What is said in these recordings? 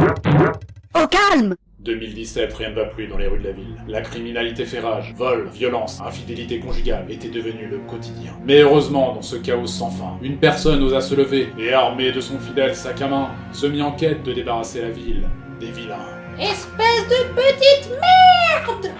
Au calme! 2017, rien ne va plus dans les rues de la ville. La criminalité fait rage, vol, violence, infidélité conjugale étaient devenus le quotidien. Mais heureusement, dans ce chaos sans fin, une personne osa se lever et, armé de son fidèle sac à main, se mit en quête de débarrasser la ville des vilains. Espèce de petite merde!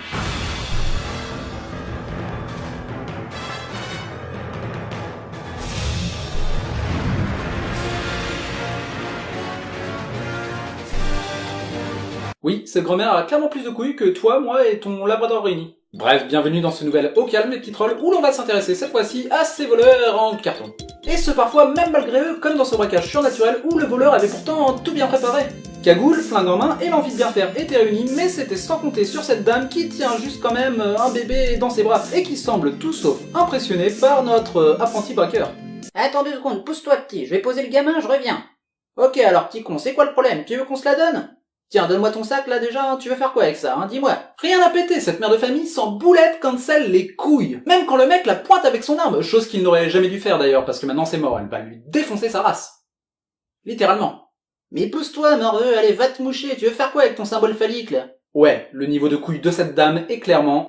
Oui, cette grand-mère a clairement plus de couilles que toi, moi et ton labrador réunis. Bref, bienvenue dans ce nouvel Au calme les petits trolls où l'on va s'intéresser cette fois-ci à ces voleurs en carton. Et ce parfois même malgré eux, comme dans ce braquage surnaturel où le voleur avait pourtant tout bien préparé. Cagoule, flingue en main et l'envie de bien faire étaient réunis, mais c'était sans compter sur cette dame qui tient juste quand même un bébé dans ses bras et qui semble tout sauf impressionnée par notre apprenti braqueur. Attends 2 secondes, pousse-toi petit, je vais poser le gamin, je reviens. Ok alors petit con, c'est quoi le problème? Tu veux qu'on se la donne? Tiens, donne-moi ton sac là déjà, tu veux faire quoi avec ça, hein, dis-moi. Rien à péter, cette mère de famille sans boulette cancel les couilles. Même quand le mec la pointe avec son arme, chose qu'il n'aurait jamais dû faire d'ailleurs, parce que maintenant c'est mort, elle va lui défoncer sa race. Littéralement. Mais pousse-toi, morveux, allez, va te moucher, tu veux faire quoi avec ton symbole phallique là? Ouais, le niveau de couille de cette dame est clairement...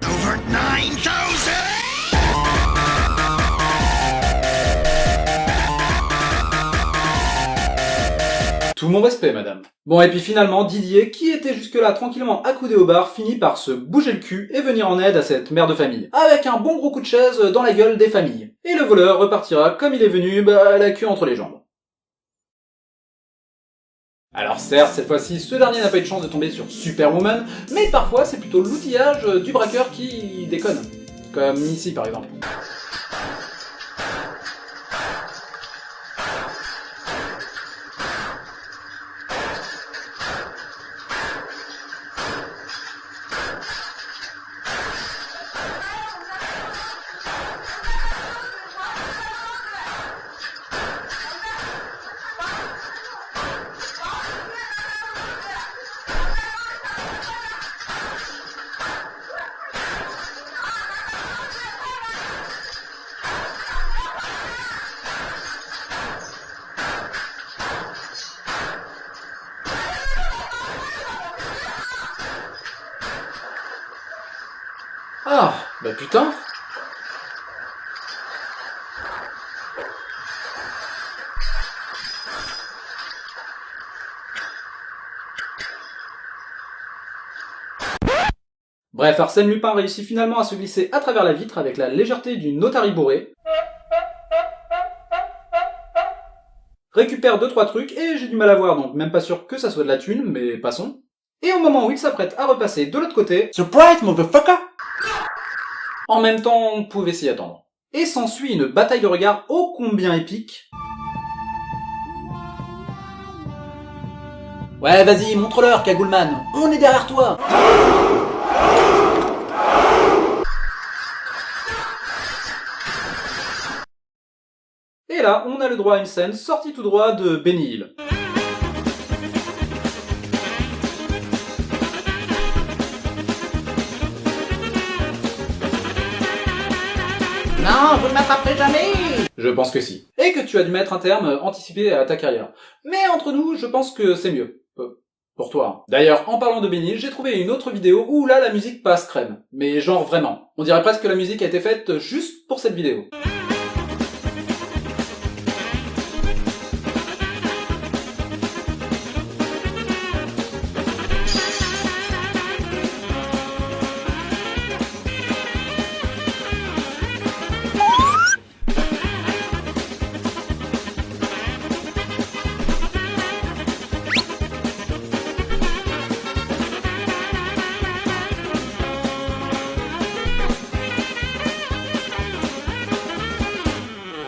Tout mon respect, madame. Bon, et puis finalement, Didier, qui était jusque-là tranquillement accoudé au bar, finit par se bouger le cul et venir en aide à cette mère de famille, avec un bon gros coup de chaise dans la gueule des familles. Et le voleur repartira comme il est venu, la queue entre les jambes. Alors certes, cette fois-ci, ce dernier n'a pas eu de chance de tomber sur Superwoman, mais parfois c'est plutôt l'outillage du braqueur qui déconne. Comme ici par exemple. Ah, bah putain. Bref, Arsène Lupin réussit finalement à se glisser à travers la vitre avec la légèreté d'une otarie bourrée. Récupère 2-3 trucs et j'ai du mal à voir, donc même pas sûr que ça soit de la thune, mais passons. Et au moment où il s'apprête à repasser de l'autre côté, surprise motherfucker! En même temps, on pouvait s'y attendre. Et s'ensuit une bataille de regards ô combien épique. Ouais, vas-y, montre-leur, Cagoulman, on est derrière toi! Et là, on a le droit à une scène sortie tout droit de Benny Hill. Non, vous ne m'attraperez jamais! Je pense que si. Et que tu as dû mettre un terme anticipé à ta carrière. Mais entre nous, je pense que c'est mieux. Pour toi. D'ailleurs, en parlant de Benny, j'ai trouvé une autre vidéo où là, la musique passe crème. Mais genre vraiment. On dirait presque que la musique a été faite juste pour cette vidéo.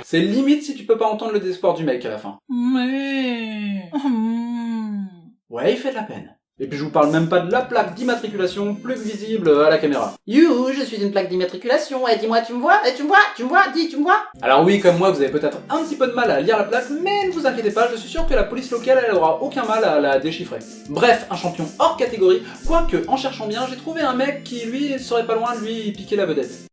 C'est limite si tu peux pas entendre le désespoir du mec à la fin. Mais... Ouais, il fait de la peine. Et puis je vous parle même pas de la plaque d'immatriculation plus visible à la caméra. Youhou, je suis une plaque d'immatriculation, et dis-moi, tu me vois? Tu me vois? Tu me vois? Dis, tu me vois? Alors oui, comme moi, vous avez peut-être un petit peu de mal à lire la plaque, mais ne vous inquiétez pas, je suis sûr que la police locale, elle aura aucun mal à la déchiffrer. Bref, un champion hors catégorie, quoique, en cherchant bien, j'ai trouvé un mec qui, lui, serait pas loin de lui piquer la vedette.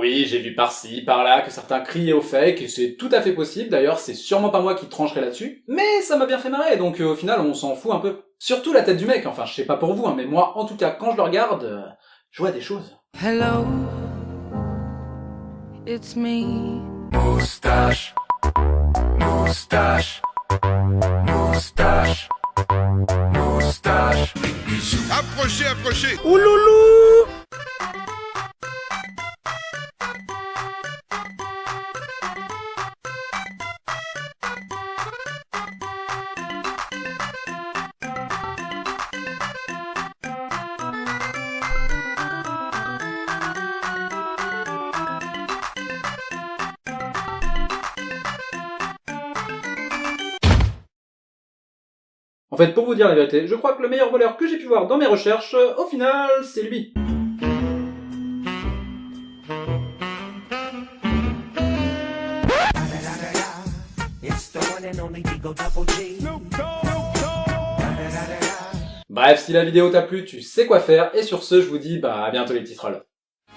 oui, j'ai vu par-ci, par-là, que certains criaient au fake, et c'est tout à fait possible, d'ailleurs, c'est sûrement pas moi qui trancherai là-dessus, mais ça m'a bien fait marrer, donc au final, on s'en fout un peu. Surtout la tête du mec, enfin, je sais pas pour vous, hein, mais moi, en tout cas, quand je le regarde, je vois des choses. Hello, it's me. Moustache, moustache, moustache, moustache. Approchez, approchez. Ouh loulou. En fait, pour vous dire la vérité, je crois que le meilleur voleur que j'ai pu voir dans mes recherches, au final, c'est lui. Bref, si la vidéo t'a plu, tu sais quoi faire, et sur ce, je vous dis à bientôt les petits trolls.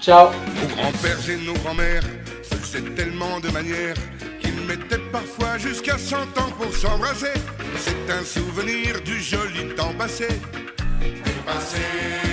Ciao. Nos grands-pères et nos grands-mères faisaient tellement de manières qu'ils mettaient parfois jusqu'à 100 ans pour s'embrasser. C'est un souvenir du joli temps passé. Passé.